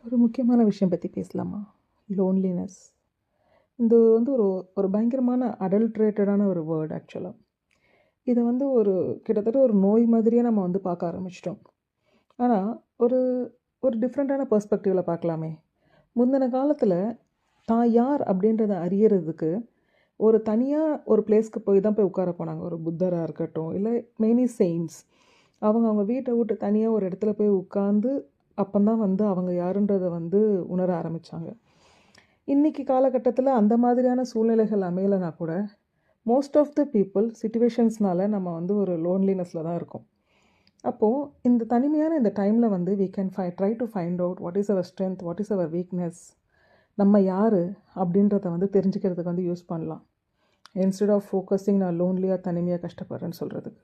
ஒரு முக்கியமான விஷயம் பற்றி பேசலாமா? லோன்லினஸ். இது வந்து ஒரு ஒரு பயங்கரமான அடல்ட்ரேட்டடான ஒரு வேர்ட் ஆக்சுவலா. இத வந்து ஒரு கிட்டத்தட்ட ஒரு நோய் மாதிரியே நம்ம வந்து பார்க்க ஆரம்பிச்சுட்டோம். ஆனா, ஒரு ஒரு டிஃப்ரெண்ட்டான பெர்ஸ்பெக்டிவ்ல பார்க்கலாமே! முந்தின காலத்தில தான் யார் அப்படின்றத அறியறதுக்கு, ஒரு தனியா ஒரு பிளேஸ்க்கு போய் தான் போய் உட்கார போனாங்க. ஒரு புத்தரா இருக்கட்டும், இல்ல மெனி செயின்ட்ஸ். அவங்க வீட்ட விட்டு தனியா ஒரு இடத்துல போய் உட்கார்ந்து, அப்பந்தான் வந்து அவங்க யாருன்றத வந்து உணர ஆரம்பிச்சாங்க. இன்னைக்கு காலகட்டத்தில அந்த மாதிரியான சூழ்நிலைகள் அமையலனா கூட, மோஸ்ட் ஆஃப் த பீப்பிள் சிச்சுவேஷன்ஸ்னால நம்ம வந்து ஒரு லோன்லினஸ்ல தான் இருக்கோம். அப்போ இந்த தனிமையான இந்த டைம்ல வந்து we can try to find out what is our strength, what is our weakness, நம்ம யாரு அப்படின்றத வந்து தெரிஞ்சுக்கிறதுக்கு வந்து யூஸ் பண்ணலாம். இன்ஸ்டெட் ஆஃப் ஃபோக்கஸிங் நான் லோன்லியா தனிமையா கஷ்டப்படுறேன்னு சொல்றதுக்கு.